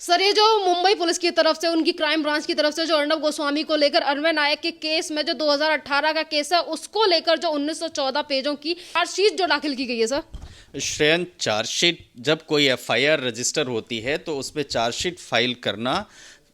Sir, ये जो Mumbai police की तरफ से, उनकी क्राइम ब्रांच की तरफ से जो अर्नब गोस्वामी को लेकर अन्वय नायक के केस में जो 2018 का केस है, उसको लेकर जो 1914 पेजों की चार्जशीट जो दाखिल की गई है सर। श्रेयन, चार्जशीट जब कोई एफआईआर रजिस्टर होती है तो उसमें चार्जशीट फाइल करना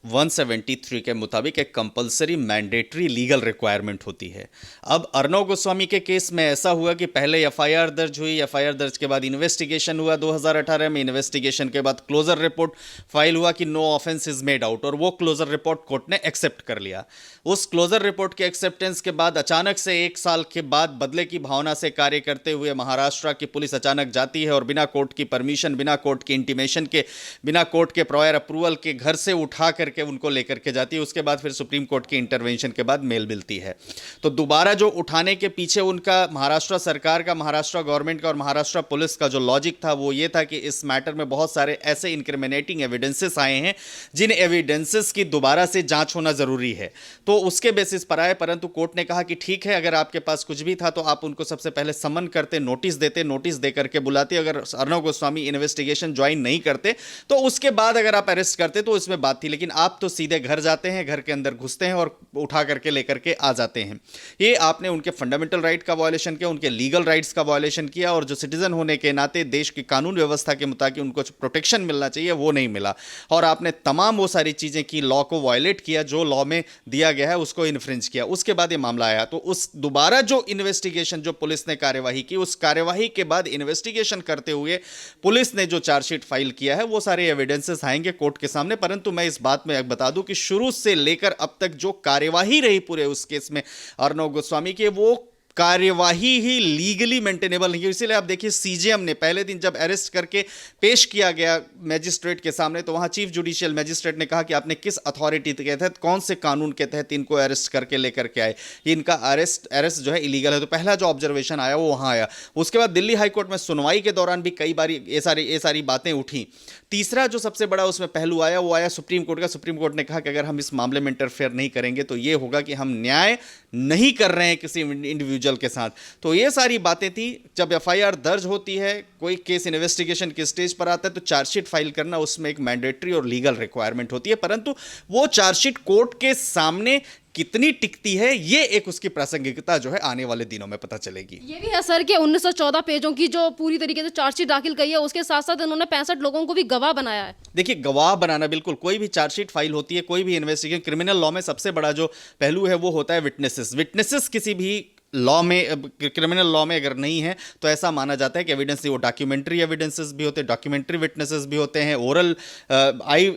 173 के मुताबिक एक कंपलसरी मैंडेटरी लीगल रिक्वायरमेंट होती है। अब अर्नब गोस्वामी के केस में ऐसा हुआ कि पहले एफआईआर दर्ज हुई, एफआईआर दर्ज के बाद इन्वेस्टिगेशन हुआ 2018 में, इन्वेस्टिगेशन के बाद क्लोजर रिपोर्ट फाइल हुआ कि no offence is made out, और वो क्लोजर रिपोर्ट कोर्ट ने एक्सेप्ट कर लिया। उस क्लोजर रिपोर्ट के एक्सेप्टेंस के बाद अचानक से 1 साल के बाद बदले की भावना से कार्य करते हुए महाराष्ट्र की पुलिस अचानक जाती है और बिना कोर्ट की परमिशन, बिना कोर्ट की इंटीमेशन के, बिना कोर्ट के प्रायर अप्रूवल के घर से उठा करके उनको लेकर के जाती है। उसके बाद फिर सुप्रीम कोर्ट की इंटरवेंशन के बाद मेल मिलती है। तो दोबारा जो उठाने के पीछे उनका महाराष्ट्र सरकार का, महाराष्ट्र गवर्नमेंट का और महाराष्ट्र पुलिस का जो लॉजिक था वो ये था कि इस मैटर में बहुत सारे ऐसे इंक्रिमिनेटिंग एविडेंसेस आए हैं जिन एविडेंसेस की दोबारा से जांच होना जरूरी है, तो उसके बेसिस पर आए। परंतु कोर्ट ने कहा कि ठीक है, अगर आपके पास कुछ भी था तो आप उनको सबसे पहले समन करते, नोटिस देते, नोटिस देकर के बुलाते। अगर अर्नब गोस्वामी इन्वेस्टिगेशन ज्वाइन नहीं करते तो उसके बाद अगर आप अरेस्ट करते तो इसमें बात थी, लेकिन आप तो सीधे घर जाते हैं, घर के अंदर घुसते हैं और उठा करके लेकर के आ जाते हैं। ये आपने उनके फंडामेंटल राइट का वायलेशन किया, उनके लीगल राइट्स का वायलेशन किया, और जो सिटीजन होने के नाते देश की कानून व्यवस्था के मुताबिक उनको जो प्रोटेक्शन मिलना चाहिए वो नहीं मिला, और आपने तमाम वो सारी चीजें की, लॉ को वायलेट किया, जो लॉ में दिया गया है उसको इन्फ्रिंज किया। उसके बाद ये मामला आया, तो उस दोबारा जो इन्वेस्टिगेशन, जो पुलिस ने कार्यवाही की, उस कार्यवाही के बाद इन्वेस्टिगेशन करते हुए पुलिस ने जो चार्जशीट फाइल किया है वो सारे एविडेंसेस आएंगे कोर्ट के सामने। परंतु मैं इस बात में बता दूं कि शुरू से लेकर अब तक जो कार्यवाही रही पूरे उस केस में अर्नब गोस्वामी के, वो कार्यवाही ही लीगली मेंटेनेबल नहीं है। इसीलिए आप देखिए, सीजेएम ने पहले दिन जब अरेस्ट करके पेश किया गया मैजिस्ट्रेट के सामने, तो वहां चीफ जुडिशियल मैजिस्ट्रेट ने कहा कि आपने किस अथॉरिटी के तहत, कौन से कानून के तहत इनको अरेस्ट करके लेकर के आए, इनका अरेस्ट जो है इलीगल है। तो पहला जो ऑब्जर्वेशन आया वो वहां आया। उसके बाद दिल्ली हाईकोर्ट में सुनवाई के दौरान भी कई बार ये सारी बातें उठी। तीसरा जो सबसे बड़ा उसमें पहलू आया वो आया सुप्रीम कोर्ट का। सुप्रीम कोर्ट ने कहा कि अगर हम इस मामले में इंटरफेयर नहीं करेंगे तो ये होगा कि हम न्याय नहीं कर रहे हैं किसी इंडिविजुअल के साथ। तो ये सारी बातें थी। जब एफआईआर दर्ज होती है, कोई केस इन्वेस्टिगेशन के स्टेज पर आता है, तो चार्जशीट फाइल करना उसमें एक मैंडेटरी और लीगल रिक्वायरमेंट होती है। परंतु वो चार्जशीट कोर्ट के सामने कितनी टिकती है, ये एक उसकी प्रासंगिकता जो है आने वाले दिनों में पता चलेगी। ये भी है सर कि 1914 पेजों की जो पूरी तरीके से चार्जशीट दाखिल की है, उसके साथ साथ उन्होंने 65 लोगों को भी गवाह बनाया है। देखिए, गवाह बनाना, बिल्कुल कोई भी चार्जशीट फाइल होती है, कोई भी इन्वेस्टिगेशन, क्रिमिनल लॉ में सबसे बड़ा जो पहलू है वो होता है विटनेसेस। विटनेसेस किसी भी लॉ में, क्रिमिनल लॉ में अगर नहीं है तो ऐसा माना जाता है कि एविडेंस, वो डॉक्यूमेंट्री एविडेंसेस भी होते हैं, डॉक्यूमेंट्री विटनेसेस भी होते हैं, ओरल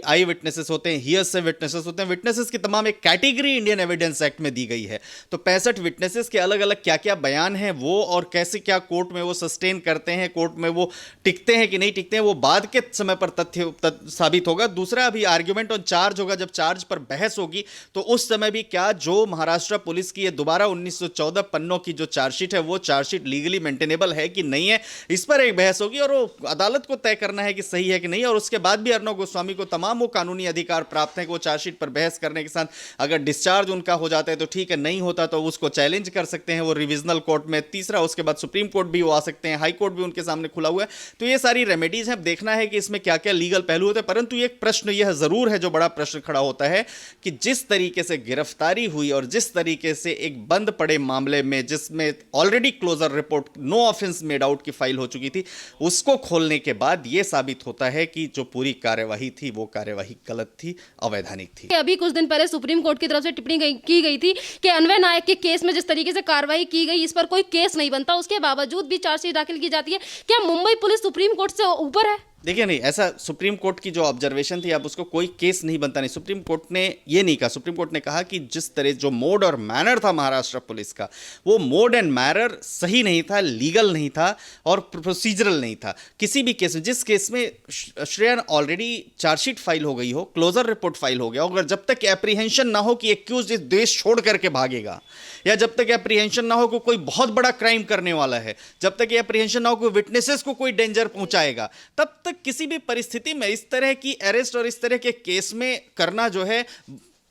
आई विटनेसेस होते हैं, हियरसे विटनेसेस होते हैं। विटनेसेस की तमाम एक कैटेगरी इंडियन एविडेंस एक्ट में दी गई है। तो 65 विटनेसेस के अलग अलग क्या क्या बयान हैं वो, और कैसे क्या कोर्ट में वो सस्टेन करते हैं, कोर्ट में वो टिकते हैं कि नहीं टिकते हैं, वो बाद के समय पर तथ्य साबित होगा। दूसरा, अभी आर्ग्यूमेंट ऑन चार्ज होगा, जब चार्ज पर बहस होगी तो उस समय भी क्या जो महाराष्ट्र पुलिस की ये दोबारा 1914 पन्नों की जो चार्जशीट है वो चार्जशीट लीगली मेंटेनेबल है कि नहीं है, इस पर एक बहस होगी, और वो अदालत को तय करना है कि सही है कि नहीं। और उसके बाद भी अर्नब गोस्वामी को तमाम वो कानूनी अधिकार प्राप्त है कि वो चार्जशीट पर बहस करने के साथ अगर डिस्चार्ज उनका हो जाता है तो ठीक है, नहीं होता तो उसको चैलेंज कर सकते हैं वो रिविजनल कोर्ट में। तीसरा, उसके बाद सुप्रीम कोर्ट भी वो आ सकते हैं, हाई कोर्ट भी उनके सामने खुला हुआ है। तो ये सारी रेमेडीज हैं। देखना है कि इसमें क्या क्या लीगल पहलू होते हैं। परंतु एक प्रश्न यह जरूर है, जो बड़ा प्रश्न खड़ा होता है, कि जिस तरीके से गिरफ्तारी हुई और जिस तरीके से एक बंद पड़े मामले में, जिसमें already closure report no offence made out की फाइल हो चुकी थी, उसको खोलने के बाद यह साबित होता है कि जो पूरी कार्यवाही थी वो कार्यवाही गलत थी, अवैधानिक थी। अभी कुछ दिन पहले सुप्रीम कोर्ट की तरफ से टिप्पणी की गई थी कि अन्वय नायक के केस में जिस तरीके से कार्रवाई की गई, इस पर कोई केस नहीं बनता, उसके बावजूद भी चार्जशीट दाखिल की जाती है। क्या मुंबई पुलिस सुप्रीम कोर्ट से ऊपर है? देखिए, नहीं, ऐसा सुप्रीम कोर्ट की जो ऑब्जर्वेशन थी, अब उसको कोई केस नहीं बनता नहीं। सुप्रीम कोर्ट ने ये नहीं कहा। सुप्रीम कोर्ट ने कहा कि जिस तरह जो मोड और मैनर था महाराष्ट्र पुलिस का, वो मोड एंड मैनर सही नहीं था, लीगल नहीं था और प्रोसीजरल नहीं था। किसी भी केस में, जिस केस में श्रेयन ऑलरेडी चार्जशीट फाइल हो गई हो, क्लोजर रिपोर्ट फाइल हो गया, अगर जब तक एप्रीहेंशन ना हो कि एक्यूज इस देश छोड़ करके भागेगा, या जब तक एप्रीहेंशन ना हो कि कोई बहुत बड़ा क्राइम करने वाला है, जब तक एप्रीहेंशन ना हो कि विटनेसेस को कोई डेंजर पहुंचाएगा, तब तक किसी भी परिस्थिति में इस तरह की अरेस्ट और इस तरह के केस में करना जो है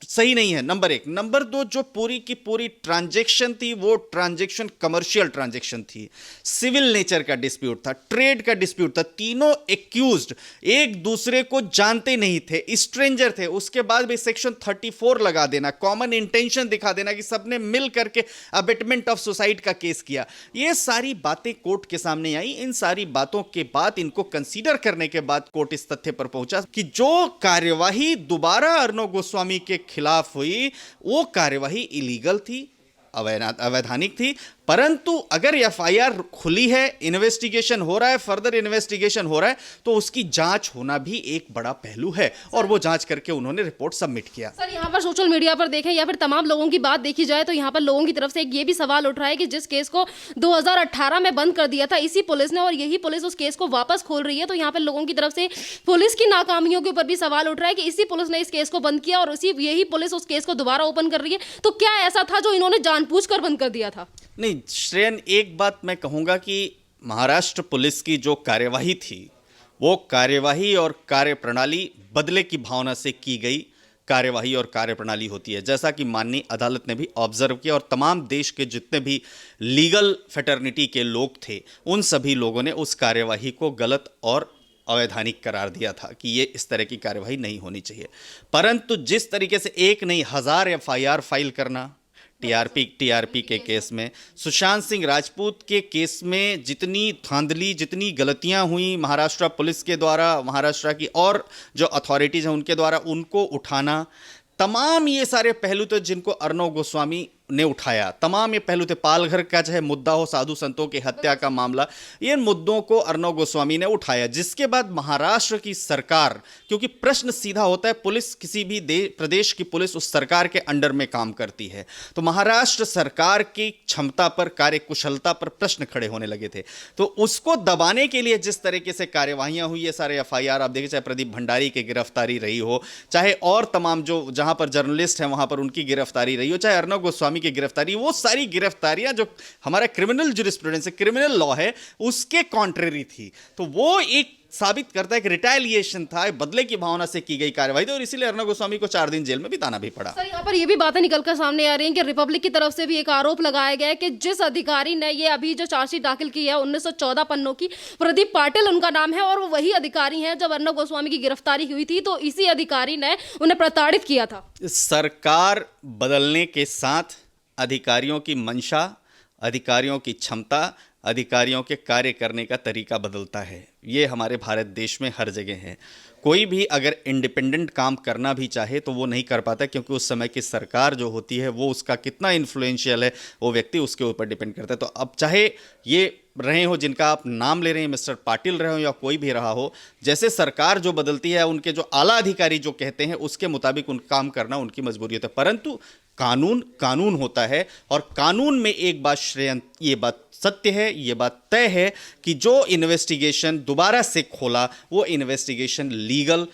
सही नहीं है, नंबर एक। नंबर दो, जो पूरी की पूरी ट्रांजैक्शन थी वो ट्रांजैक्शन कमर्शियल ट्रांजैक्शन थी, सिविल नेचर का डिस्प्यूट था, ट्रेड का डिस्प्यूट था। तीनों एक्यूज्ड एक दूसरे को जानते नहीं थे, स्ट्रेंजर थे। उसके बाद भी सेक्शन 34 लगा देना, कॉमन इंटेंशन दिखा देना कि सबने मिल करके अबेटमेंट ऑफ सुसाइड का केस किया, ये सारी बातें कोर्ट के सामने आई। इन सारी बातों के बाद, इनको कंसीडर करने के बाद कोर्ट इस तथ्य पर पहुंचा कि जो कार्यवाही दोबारा अर्णव गोस्वामी के खिलाफ हुई वो कार्यवाही इलीगल थी, अवैधानिक थी। परंतु अगर एफआईआर खुली है, इन्वेस्टिगेशन हो रहा है, फर्दर इन्वेस्टिगेशन हो रहा है, तो उसकी जांच होना भी एक बड़ा पहलू है, और वो जांच करके उन्होंने रिपोर्ट सबमिट किया। सर, यहाँ पर सोशल मीडिया पर देखें या फिर तमाम लोगों की बात देखी जाए तो यहाँ पर लोगों की तरफ से एक ये भी सवाल उठ रहा है कि जिस केस को 2018 में बंद कर दिया था इसी पुलिस ने, और यही पुलिस उस केस को वापस खोल रही है, तो यहाँ पर लोगों की तरफ से पुलिस की नाकामियों के ऊपर भी सवाल उठ रहा है कि इसी पुलिस ने इस केस को बंद किया और यही पुलिस उस केस को दोबारा ओपन कर रही है, तो क्या ऐसा था जो इन्होंने जानबूझकर बंद कर दिया था? नहीं श्रेयन, एक बात मैं कहूंगा कि महाराष्ट्र पुलिस की जो कार्यवाही थी वो कार्यवाही और कार्यप्रणाली बदले की भावना से की गई कार्यवाही और कार्यप्रणाली होती है, जैसा कि माननीय अदालत ने भी ऑब्जर्व किया। और तमाम देश के जितने भी लीगल फेटर्निटी के लोग थे उन सभी लोगों ने उस कार्यवाही को गलत और अवैधानिक करार दिया था कि ये इस तरह की कार्यवाही नहीं होनी चाहिए। परंतु जिस तरीके से एक नहीं 1000 एफआईआर फाइल करना टीआरपी के केस में, सुशांत सिंह राजपूत के केस में जितनी धांधली, जितनी गलतियां हुई महाराष्ट्र पुलिस के द्वारा, महाराष्ट्र की और जो अथॉरिटीज़ हैं उनके द्वारा, उनको उठाना, तमाम ये सारे पहलू तो जिनको अर्णव गोस्वामी ने उठाया, तमाम ये पहलू थे। पालघर का चाहे मुद्दा हो, साधु संतों की हत्या का मामला, इन मुद्दों को अर्णव गोस्वामी ने उठाया। जिसके बाद महाराष्ट्र की सरकार, क्योंकि प्रश्न सीधा होता है, पुलिस किसी भी प्रदेश की पुलिस उस सरकार के अंडर में काम करती है, तो महाराष्ट्र सरकार की क्षमता पर, कार्यकुशलता पर प्रश्न खड़े होने लगे थे। तो उसको दबाने के लिए जिस तरीके से कार्यवाहियां हुई, ये सारे एफआईआर आप देखिए, चाहे प्रदीप भंडारी की गिरफ्तारी रही हो, चाहे और तमाम जो जहां पर जर्नलिस्ट हैं वहां पर उनकी गिरफ्तारी रही हो, चाहे अर्णव गोस्वामी की गिरफ्तारी, वो सारी गिरफ्तारियां जो हमारा क्रिमिनल जुरिस्प्रूडेंस है, क्रिमिनल लॉ है, उसके कॉन्ट्रेरी थी। तो वो एक साबित करता है कि रिटेलिएशन था, बदले की भावना से की गई कार्रवाई थी, और इसीलिए अर्णव गोस्वामी को 4 दिन जेल में बिताना भी पड़ा। सर, यहाँ पर ये भी बातें निकलकर सामने आ रही हैं कि रिपब्लिक की तरफ से भी एक आरोप लगाया गया है कि जिस अधिकारी ने ये अभी जो चार्जशीट दाखिल की है 1914 पन्नों की, प्रदीप पाटिल उनका नाम है, और वो वही अधिकारी हैं जब अर्णव गोस्वामी की गिरफ्तारी हुई थी तो इसी अधिकारी ने उन्हें प्रताड़ित किया था। सरकार बदलने के साथ अधिकारियों की मंशा, अधिकारियों की क्षमता, अधिकारियों के कार्य करने का तरीका बदलता है। ये हमारे भारत देश में हर जगह है। कोई भी अगर इंडिपेंडेंट काम करना भी चाहे तो वो नहीं कर पाता, क्योंकि उस समय की सरकार जो होती है वो उसका कितना इन्फ्लुएंशियल है वो व्यक्ति उसके ऊपर डिपेंड करता है। तो अब चाहे ये रहे हो जिनका आप नाम ले रहे हैं, मिस्टर पाटिल रहे हो या कोई भी रहा हो, जैसे सरकार जो बदलती है, उनके जो आला अधिकारी जो कहते हैं उसके मुताबिक उन काम करना उनकी मजबूरी होता है। परंतु कानून कानून होता है, और कानून में एक बात श्रेयन, ये बात सत्य है, ये बात तय है कि जो इन्वेस्टिगेशन दोबारा से खोला वो इन्वेस्टिगेशन लीगल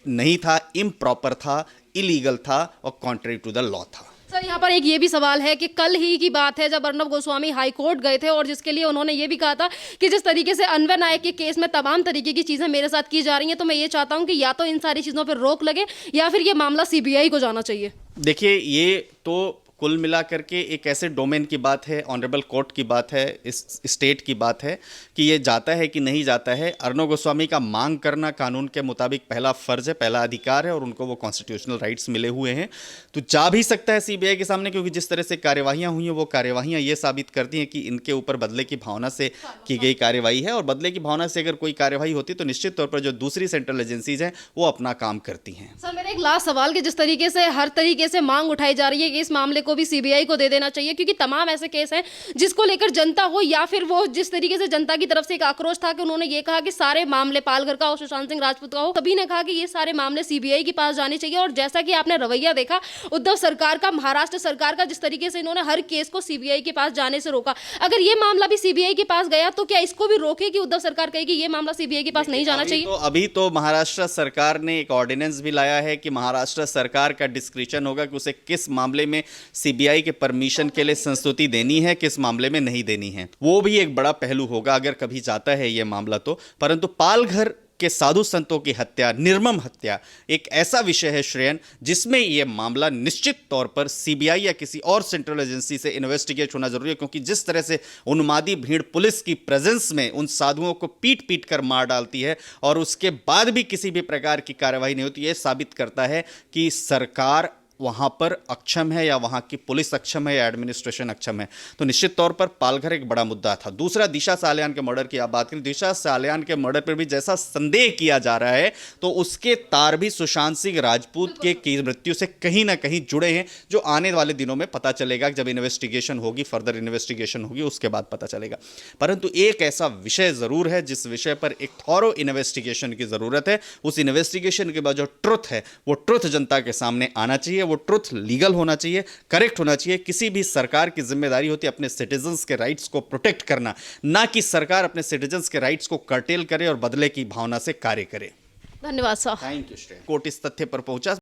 नहीं था, इम्प्रॉपर था, इलीगल था और कॉन्ट्ररी टू द लॉ था। सर, यहाँ पर एक ये भी सवाल है कि कल ही की बात है जब अर्णव गोस्वामी हाई कोर्ट गए थे, और जिसके लिए उन्होंने ये भी कहा था कि जिस तरीके से अन्वय नायक के केस में तमाम तरीके की चीज़ें मेरे साथ की जा रही हैं, तो मैं ये चाहता हूँ कि या तो इन सारी चीज़ों पर रोक लगे या फिर ये मामला सीबीआई को जाना चाहिए। देखिए, ये तो कुल मिला करके एक ऐसे डोमेन की बात है, ऑनरेबल कोर्ट की बात है, इस स्टेट की बात है कि ये जाता है कि नहीं जाता है। अर्णव गोस्वामी का मांग करना कानून के मुताबिक पहला फर्ज है, पहला अधिकार है, और उनको वो कॉन्स्टिट्यूशनल राइट्स मिले हुए हैं, तो जा भी सकता है सीबीआई के सामने, क्योंकि जिस तरह से कार्यवाहियां हुई हैं वो कार्यवाहियां ये साबित करती हैं कि इनके ऊपर बदले की भावना से की गई कार्यवाही है, और बदले की भावना से अगर कोई कार्यवाही होती तो निश्चित तौर पर जो दूसरी सेंट्रल एजेंसीज हैं वो अपना काम करती हैं। सर, मेरा एक लास्ट सवाल कि जिस तरीके से हर तरीके से मांग उठाई जा रही है कि इस मामले को भी सीबीआई को दे देना चाहिए, क्योंकि तमाम ऐसे केस हैं जिसको लेकर जनता हो या फिर वो जिस तरीके से जनता की तरफ से एक आक्रोश था कि उन्होंने ये कहा कि सारे मामले पालघर का हो, सुशांत सिंह राजपूत का हो, सभी ने कहा कि ये सारे मामले सीबीआई के पास जाने चाहिए। और जैसा कि आपने रवैया देखा उद्धव सरकार का, महाराष्ट्र सरकार का, जिस तरीके से इन्होंने हर केस को सीबीआई के पास जाने से रोका, अगर ये मामला भी सीबीआई के पास गया तो क्या इसको भी रोके कि उद्धव सरकार कहे कि ये मामला सीबीआई के पास नहीं जाना चाहिए? अभी तो महाराष्ट्र सरकार ने एक ऑर्डिनेंस भी लाया है कि महाराष्ट्र सरकार का डिस्क्रिशन होगा कि उसे किस मामले में सीबीआई के परमिशन के लिए संस्तुति देनी है, किस मामले में नहीं देनी है। वो भी एक बड़ा पहलू होगा अगर कभी जाता है ये मामला तो। परंतु पालघर के साधु संतों की हत्या, निर्मम हत्या, एक ऐसा विषय है श्रेयन जिसमें यह मामला निश्चित तौर पर सीबीआई या किसी और सेंट्रल एजेंसी से इन्वेस्टिगेट होना जरूरी है, क्योंकि जिस तरह से उन्मादी भीड़ पुलिस की प्रेजेंस में उन साधुओं को पीट पीट कर मार डालती है और उसके बाद भी किसी भी प्रकार की कार्रवाई नहीं होती, यह साबित करता है कि सरकार वहां पर अक्षम है या वहां की पुलिस अक्षम है या एडमिनिस्ट्रेशन अक्षम है। तो निश्चित तौर पर पालघर एक बड़ा मुद्दा था। दूसरा, दिशा सालियान के मर्डर की आप बात करें, दिशा सालियान के मर्डर पर भी जैसा संदेह किया जा रहा है तो उसके तार भी सुशांत सिंह राजपूत की मृत्यु से कहीं ना कहीं जुड़े हैं, जो आने वाले दिनों में पता चलेगा। जब इन्वेस्टिगेशन होगी, फर्दर इन्वेस्टिगेशन होगी, उसके बाद पता चलेगा। परंतु एक ऐसा विषय जरूर है जिस विषय पर एक थॉरो इन्वेस्टिगेशन की जरूरत है। उस इन्वेस्टिगेशन के बाद जो ट्रुथ है वो ट्रुथ जनता के सामने आना चाहिए, वो ट्रुथ लीगल होना चाहिए, करेक्ट होना चाहिए। किसी भी सरकार की जिम्मेदारी होती है अपने सिटीजन्स के राइट्स को प्रोटेक्ट करना, ना कि सरकार अपने सिटीजन्स के राइट्स को कर्टेल करे और बदले की भावना से कार्य करे। धन्यवाद sir. Thank you Shreya. Court इस तथ्य पर पहुंचा